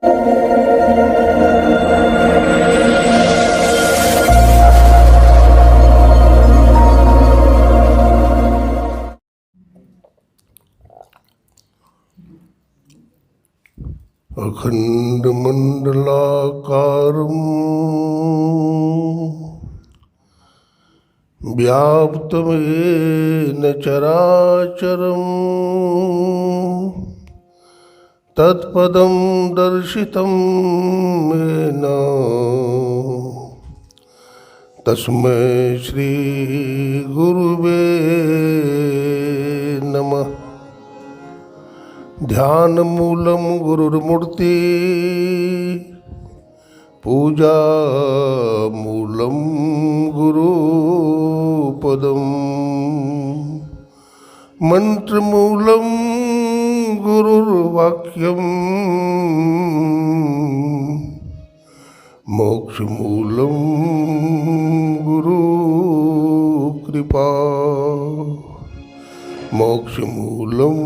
अखण्डमण्डलाकारं व्याप्तमेन चराचरं तत्पदं दर्शितं येन तस्मै श्री गुरुवे नमः। ध्यानमूलं गुरुर्मूर्ति पूजामूलं गुरुपदं मन्त्रमूलं गुरुर्वाक्यं मोक्षमूलं गुरुकृपा मोक्षमूलं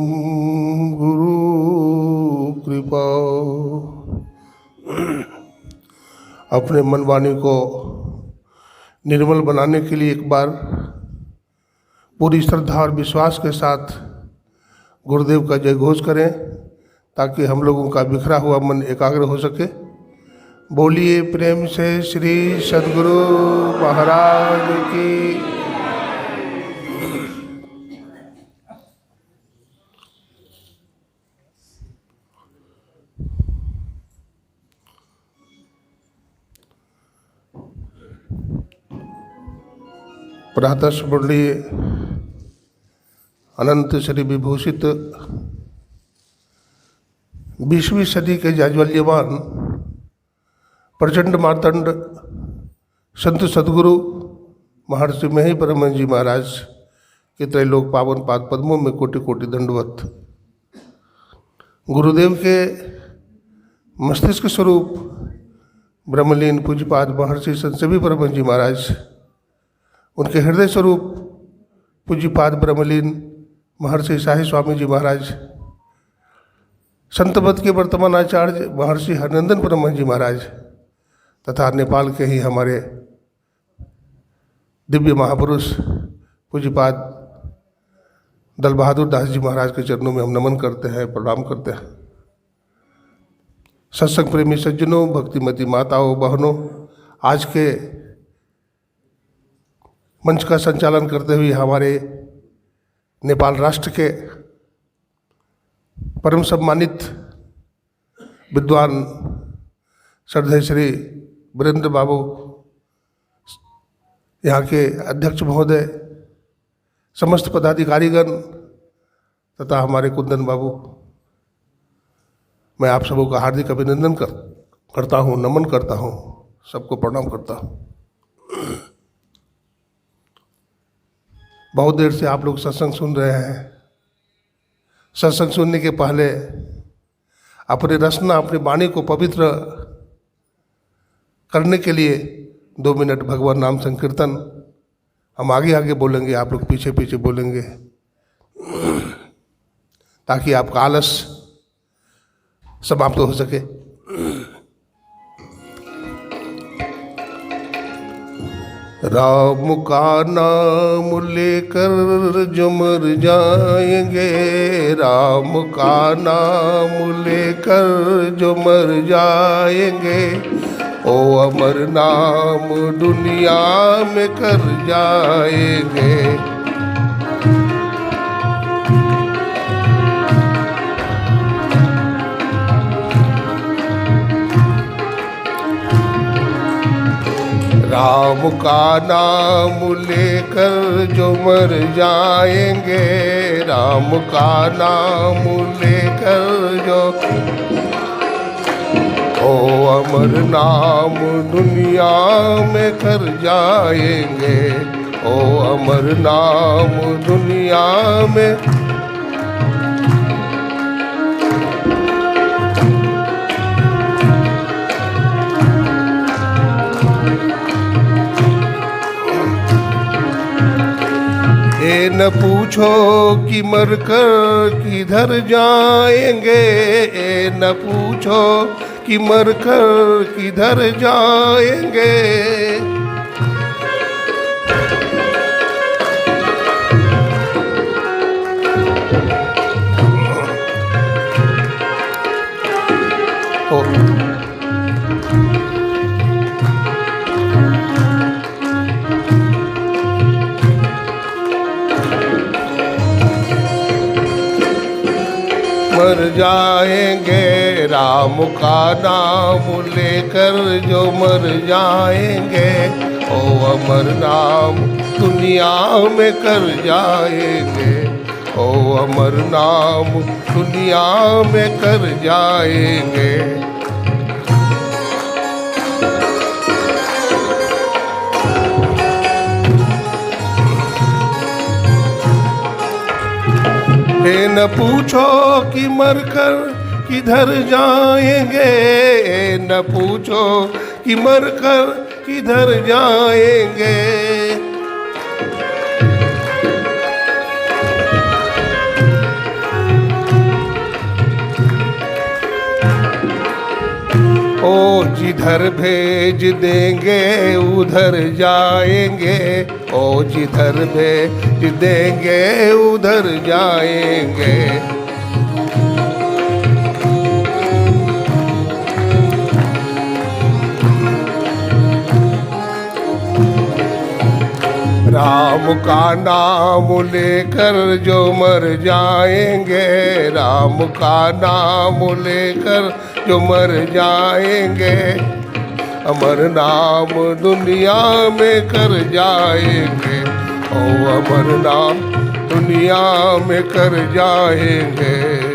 गुरुकृपा। अपने मन वाणी को निर्मल बनाने के लिए एक बार पूरी श्रद्धा और विश्वास के साथ गुरुदेव का जय घोष करें ताकि हम लोगों का बिखरा हुआ मन एकाग्र हो सके। बोलिए प्रेम से श्री सद्गुरु महाराज की। प्रातः स्मरणीय अनंत श्री विभूषित 20वीं सदी के जाज्वल्यमान प्रचंड मार्तंड संत सद्गुरु महर्षि मही परम जी महाराज के त्रैलोक पावन पाद पद्मों में कोटि कोटि दंडवत। गुरुदेव के मस्तिष्क स्वरूप ब्रह्मलीन पूज्यपाद महर्षि संत सभी परम जी महाराज, उनके हृदय स्वरूप पूज्यपाद ब्रह्मलीन महर्षि शाही स्वामी जी महाराज, संतपद के वर्तमान आचार्य महर्षि हरनंदन परम जी महाराज तथा नेपाल के ही हमारे दिव्य महापुरुष पूज्यपाद दल बहादुर दास जी महाराज के चरणों में हम नमन करते हैं, प्रणाम करते हैं। सत्संग प्रेमी सज्जनों, भक्तिमती माताओं, बहनों, आज के मंच का संचालन करते हुए हमारे नेपाल राष्ट्र के परम सम्मानित विद्वान श्रद्धेय श्री वीरेंद्र बाबू, यहाँ के अध्यक्ष महोदय, समस्त पदाधिकारीगण तथा हमारे कुंदन बाबू, मैं आप सबों का हार्दिक अभिनंदन करता हूँ, नमन करता हूँ, सबको प्रणाम करता हूँ। बहुत देर से आप लोग सत्संग सुन रहे हैं। सत्संग सुनने के पहले अपनी रचना, अपनी वाणी को पवित्र करने के लिए 2 मिनट भगवान नाम संकीर्तन हम आगे आगे बोलेंगे, आप लोग पीछे पीछे बोलेंगे ताकि आपका आलस समाप्त हो सके। राम का नाम लेकर जो मर जाएंगे, राम का नाम लेकर जो मर जाएंगे, ओ अमर नाम दुनिया में कर जाएंगे। राम का नाम लेकर जो मर जाएंगे, राम का नाम लेकर जो, ओ अमर नाम दुनिया में कर जाएंगे, ओ अमर नाम दुनिया में। ये न पूछो कि मरकर किधर जाएंगे, ये न पूछो कि मरकर किधर जाएंगे। मर जाएंगे राम का नाम लेकर जो मर जाएंगे, ओ अमर नाम दुनिया में कर जाएंगे, ओ अमर नाम दुनिया में कर जाएंगे। न पूछो कि मरकर किधर जाएंगे, न पूछो कि मरकर किधर जाएंगे। ओ जिधर भेज देंगे उधर जाएंगे, ओ जिधर भेज देंगे उधर जाएंगे। राम का नाम लेकर जो मर जाएंगे, राम का नाम लेकर जो मर जाएंगे, अमर नाम दुनिया में कर जाएंगे, ओ अमर नाम दुनिया में कर जाएंगे।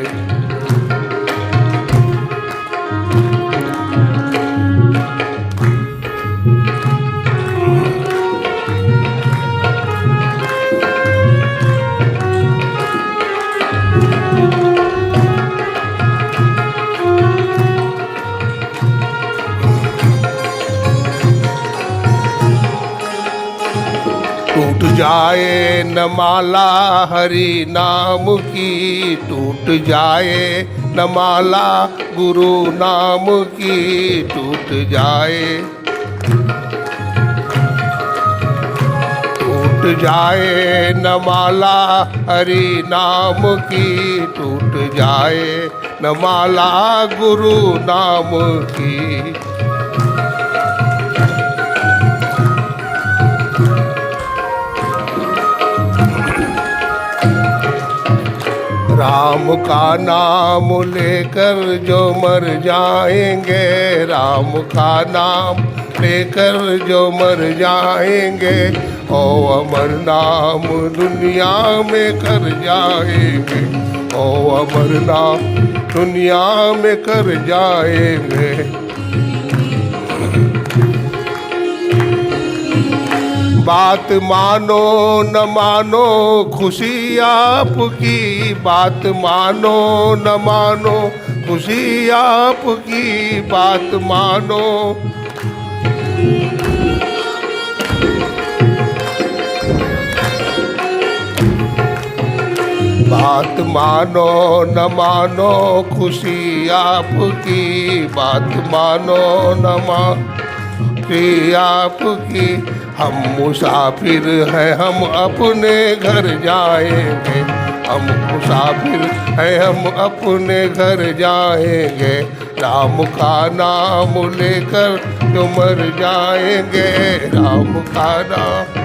टूट जाए न माला हरि नाम की, टूट जाए न माला गुरु नाम की, टूट जाए, टूट जाए न माला हरि नाम की, टूट जाए न माला गुरु नाम की। राम का नाम लेकर जो मर जाएंगे, राम का नाम लेकर जो मर जाएंगे, ओ अमर नाम दुनिया में कर जाएंगे, ओ अमर नाम दुनिया में कर जाएंगे। बात मानो न मानो खुशी आपकी, बात मानो न मानो खुशी आपकी, बात मानो, बात मानो न मानो खुशी आपकी, बात मानो न मानो खुशी आपकी। हम मुसाफिर हैं हम अपने घर जाएंगे, हम मुसाफिर हैं हम अपने घर जाएंगे, राम का नाम लेकर जो मर जाएंगे, राम का नाम।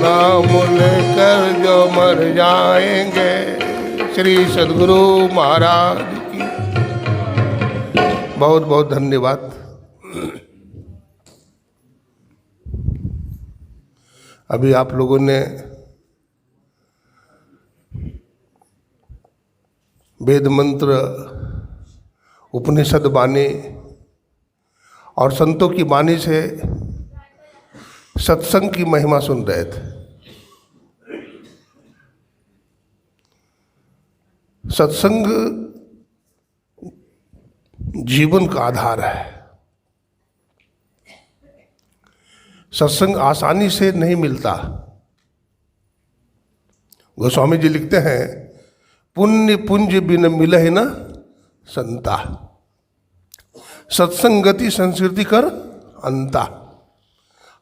नाम लेकर जो मर जाएंगे। श्री सद्गुरु महाराज की बहुत बहुत धन्यवाद। अभी आप लोगों ने वेद मंत्र, उपनिषद वाणी और संतों की वाणी से सत्संग की महिमा सुन रहे थे। सत्संग जीवन का आधार है। सत्संग आसानी से नहीं मिलता। गोस्वामी जी लिखते हैं, पुण्य पुंज बिन मिलहि न संता, सत्संगति संस्कृति कर अंता।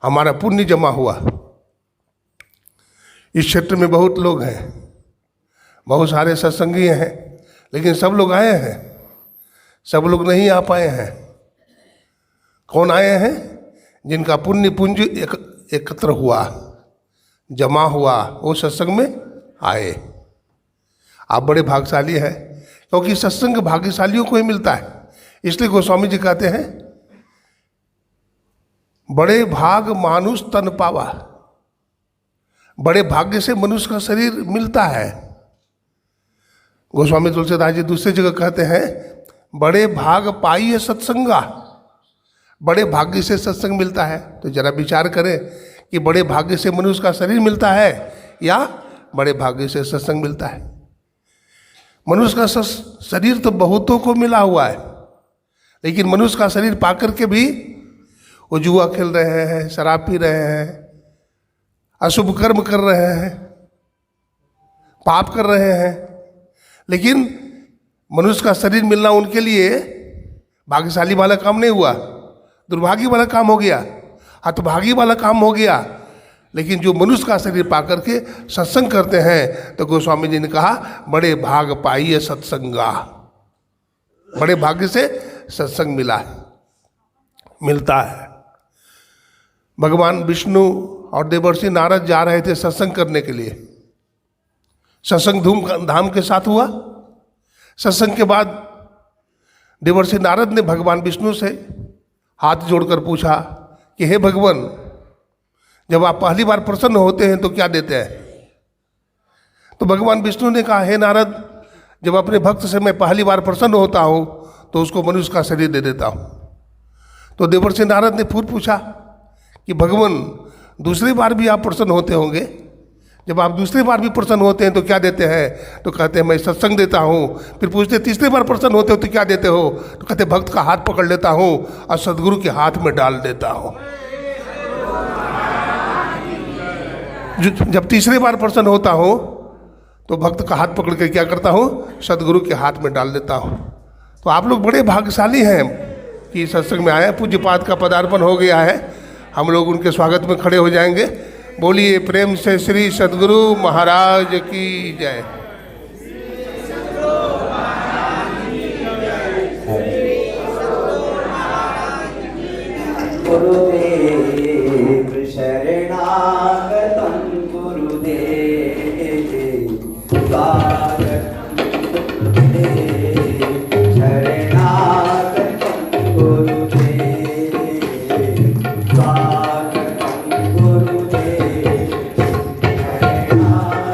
हमारा पुण्य जमा हुआ। इस क्षेत्र में बहुत लोग हैं, बहुत सारे सत्संगी हैं, लेकिन सब लोग आए हैं, सब लोग नहीं आ पाए हैं। कौन आए हैं? जिनका पुण्य पुंज एकत्र हुआ, जमा हुआ, वो सत्संग में आए। आप बड़े भाग्यशाली हैं, क्योंकि सत्संग भाग्यशालियों को ही मिलता है। इसलिए गोस्वामी जी कहते हैं, बड़े भाग मानुष तन पावा। बड़े भाग्य से मनुष्य का शरीर मिलता है। गोस्वामी तुलसीदास जी दूसरी जगह कहते हैं, बड़े भाग पाइए सत्संगा। बड़े भाग्य से सत्संग मिलता है। तो जरा विचार करें कि बड़े भाग्य से मनुष्य का शरीर मिलता है या बड़े भाग्य से सत्संग मिलता है। मनुष्य का शरीर तो बहुतों को मिला हुआ है, लेकिन मनुष्य का शरीर पाकर के भी वो जुआ खेल रहे हैं, शराब पी रहे हैं, अशुभ कर्म कर रहे हैं, पाप कर रहे हैं। लेकिन मनुष्य का शरीर मिलना उनके लिए भाग्यशाली वाला काम नहीं हुआ, दुर्भाग्य वाला काम हो गया, हतभागी वाला काम हो गया। लेकिन जो मनुष्य का शरीर पा करके सत्संग करते हैं, तो गोस्वामी जी ने कहा, बड़े भाग पाइए सत्संगा। बड़े भाग्य से सत्संग मिलता है। भगवान विष्णु और देवर्षि नारद जा रहे थे सत्संग करने के लिए। सत्संग धूमधाम के साथ हुआ। सत्संग के बाद देवर्षि नारद ने भगवान विष्णु से हाथ जोड़कर पूछा कि हे भगवान, जब आप पहली बार प्रसन्न होते हैं तो क्या देते हैं? तो भगवान विष्णु ने कहा, हे नारद, जब अपने भक्त से मैं पहली बार प्रसन्न होता हूँ तो उसको मनुष्य का शरीर दे देता हूँ। तो देवर्षि नारद ने फिर पूछा कि भगवान, दूसरी बार भी आप प्रसन्न होते होंगे, जब आप दूसरी बार भी प्रसन्न होते हैं तो क्या देते हैं? तो कहते हैं मैं सत्संग देता हूँ। फिर पूछते तीसरी बार प्रसन्न होते हो तो क्या देते हो? तो कहते भक्त का हाथ पकड़ लेता हूँ और सदगुरु के हाथ में डाल देता हूँ। जब तीसरी बार प्रसन्न होता हूँ तो भक्त का हाथ पकड़ के क्या करता हूँ? सदगुरु के हाथ में डाल देता हूँ। तो आप लोग बड़े भाग्यशाली हैं कि सत्संग में आए। पूज्यपाद का पदार्पण हो गया है, हम लोग उनके स्वागत में खड़े हो जाएंगे। बोलिए प्रेम से श्री सद्गुरु महाराज की जय। गुरुदेव शरणागतं गुरुदेव स्वागतं शरणागतं गुरुदेव स्वागतं गुरुदेव शरणागतं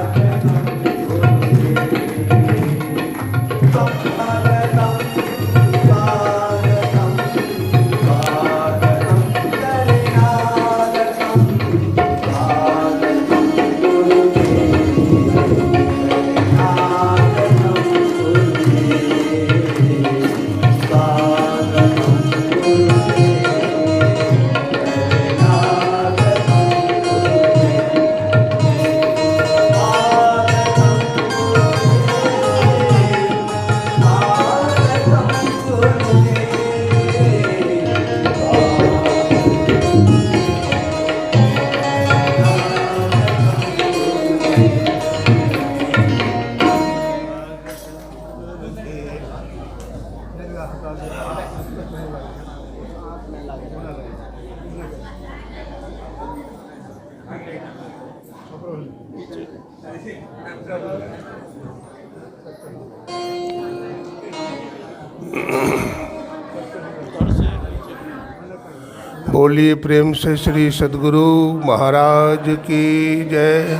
बोलिए प्रेम से श्री सद्गुरु महाराज की जय।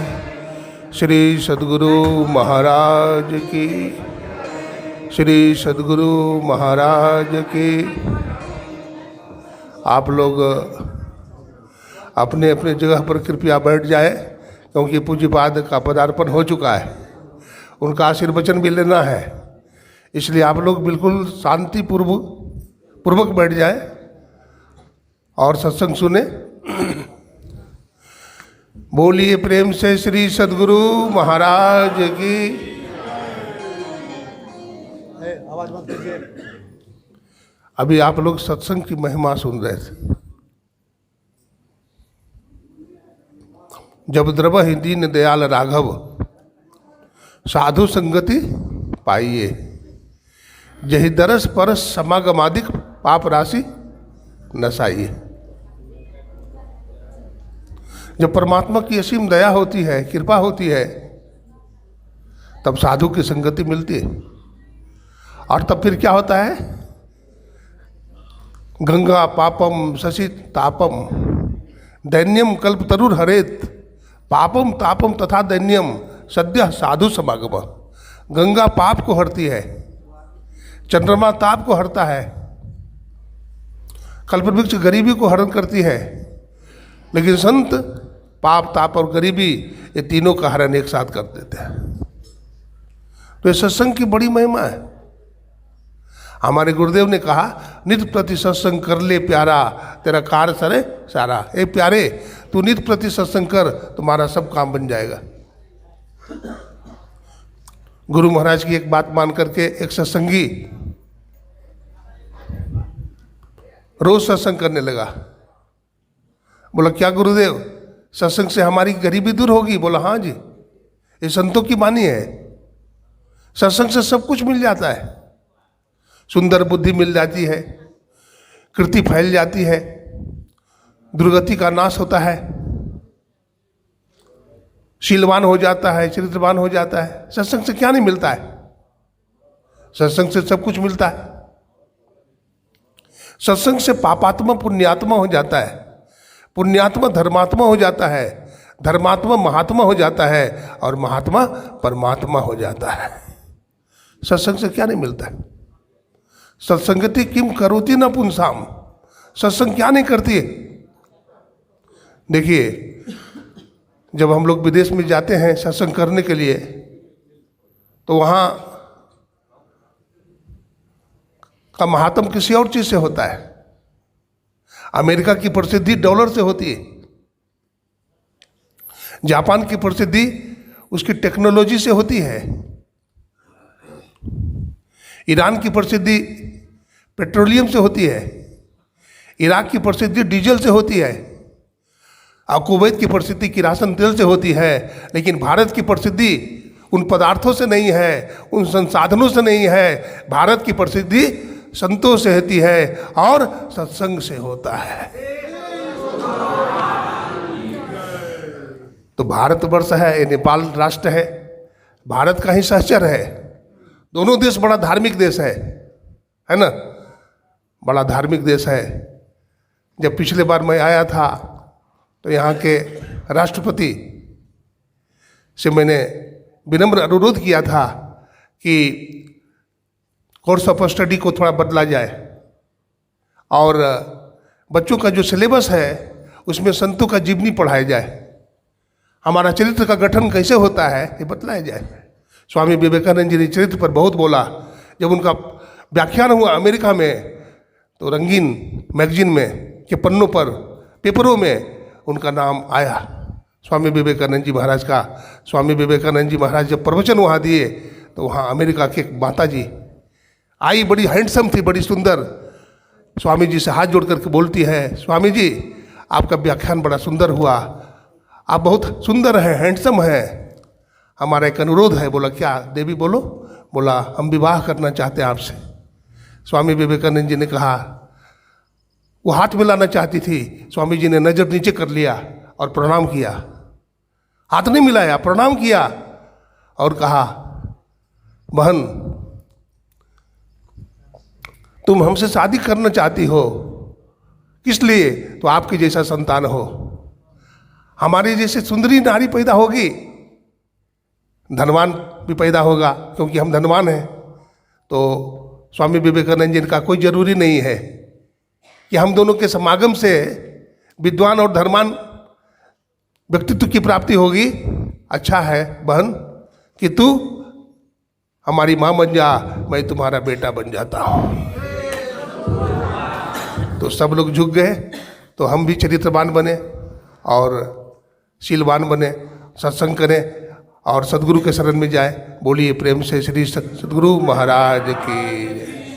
श्री सद्गुरु महाराज की, श्री सद्गुरु महाराज की। आप लोग अपने अपने जगह पर कृपया बैठ जाए, क्योंकि पूज्यपाद का पदार्पण हो चुका है। उनका आशीर्वचन भी लेना है। इसलिए आप लोग बिल्कुल शांतिपूर्वक बैठ जाए और सत्संग सुने। बोलिए प्रेम से श्री सद्गुरु महाराज की। आवाज मत कीजिए। अभी आप लोग सत्संग की महिमा सुन रहे थे। जब द्रवहि दीन दयाल राघव, साधु संगति पाइए, जहि दरस परस समागमादिक पाप राशि नसाइए। जब परमात्मा की असीम दया होती है, कृपा होती है, तब साधु की संगति मिलती है। और तब फिर क्या होता है? गंगा पापम शशि तापम दैन्यम कल्प तरुर हरेत, पापम तापम तथा दैन्यम सद्य साधु समागम। गंगा पाप को हरती है, चंद्रमा ताप को हरता है, कल्पवृक्ष गरीबी को हरण करती है, लेकिन संत पाप ताप और गरीबी ये तीनों का हरण एक साथ कर देते हैं। तो ये सत्संग की बड़ी महिमा है। हमारे गुरुदेव ने कहा, नित्य प्रति सत्संग कर ले प्यारा, तेरा कार्य सरे सारा। ए प्यारे, तू नित्य प्रति सत्संग कर, तुम्हारा सब काम बन जाएगा। गुरु महाराज की एक बात मान करके एक सत्संगी रोज सत्संग करने लगा। बोला, क्या गुरुदेव, सत्संग से हमारी गरीबी दूर होगी? बोला, हाँ जी, ये संतों की वाणी है। सत्संग से सब कुछ मिल जाता है। सुंदर बुद्धि मिल जाती है, कृति फैल जाती है, दुर्गति का नाश होता है, शीलवान हो जाता है, चरित्रवान हो जाता है। सत्संग से क्या नहीं मिलता है? सत्संग से सब कुछ मिलता है। सत्संग से पापात्मा पुण्यात्मा हो जाता है, पुण्यात्मा धर्मात्मा हो जाता है, धर्मात्मा महात्मा हो जाता है, और महात्मा परमात्मा हो जाता है। सत्संग से क्या नहीं मिलता है? सत्संगति किम करोति न पुंसाम। सत्संग क्या नहीं करती है? देखिए, जब हम लोग विदेश में जाते हैं सत्संग करने के लिए, तो वहाँ का महात्म किसी और चीज से होता है। अमेरिका की प्रसिद्धि डॉलर से होती है, जापान की प्रसिद्धि उसकी टेक्नोलॉजी से होती है, ईरान की प्रसिद्धि पेट्रोलियम से होती है, इराक की प्रसिद्धि डीजल से होती है, और कुवैत की प्रसिद्धि किरासन तेल से होती है। लेकिन भारत की प्रसिद्धि उन पदार्थों से नहीं है, उन संसाधनों से नहीं है। भारत की प्रसिद्धि संतों से होती है और सत्संग से होता है। तो भारतवर्ष है, ये नेपाल राष्ट्र है, भारत का ही सहचर है। दोनों देश बड़ा धार्मिक देश है ना? बड़ा धार्मिक देश है। जब पिछले बार मैं आया था तो यहाँ के राष्ट्रपति से मैंने विनम्र अनुरोध किया था कि कोर्स ऑफ स्टडी को थोड़ा बदला जाए और बच्चों का जो सिलेबस है उसमें संतों का जीवनी पढ़ाया जाए, हमारा चरित्र का गठन कैसे होता है ये बतलाया जाए। स्वामी विवेकानंद जी ने चरित्र पर बहुत बोला। जब उनका व्याख्यान हुआ अमेरिका में, तो रंगीन मैगजीन में के पन्नों पर, पेपरों में उनका नाम आया, स्वामी विवेकानंद जी महाराज का। स्वामी विवेकानंद जी महाराज जब प्रवचन वहाँ दिए तो वहाँ अमेरिका के एक माता जी आई, बड़ी हैंडसम थी, बड़ी सुंदर। स्वामी जी से हाथ जोड़ करके बोलती है, स्वामी जी आपका व्याख्यान बड़ा सुंदर हुआ, आप बहुत सुंदर हैं, हैंडसम हैं, हमारा एक अनुरोध है। बोला, क्या देवी बोलो? बोला, हम विवाह करना चाहते हैं आपसे। स्वामी विवेकानंद जी ने कहा, वो हाथ मिलाना चाहती थी, स्वामी जी ने नजर नीचे कर लिया और प्रणाम किया। हाथ नहीं मिलाया, प्रणाम किया और कहा, बहन तुम हमसे शादी करना चाहती हो, किस लिए? तो आपके जैसा संतान हो, हमारे जैसे सुंदरी नारी पैदा होगी, धनवान भी पैदा होगा, क्योंकि हम धनवान हैं। तो स्वामी विवेकानंद जी का कोई जरूरी नहीं है कि हम दोनों के समागम से विद्वान और धनवान व्यक्तित्व की प्राप्ति होगी। अच्छा है बहन कि तू हमारी माँ बन जा, मैं तुम्हारा बेटा बन जाता हूँ। तो सब लोग झुक गए। तो हम भी चरित्रवान बने और शीलवान बने, सत्संग करें और सदगुरु के शरण में जाए। बोलिए प्रेम से श्री सदगुरु महाराज की।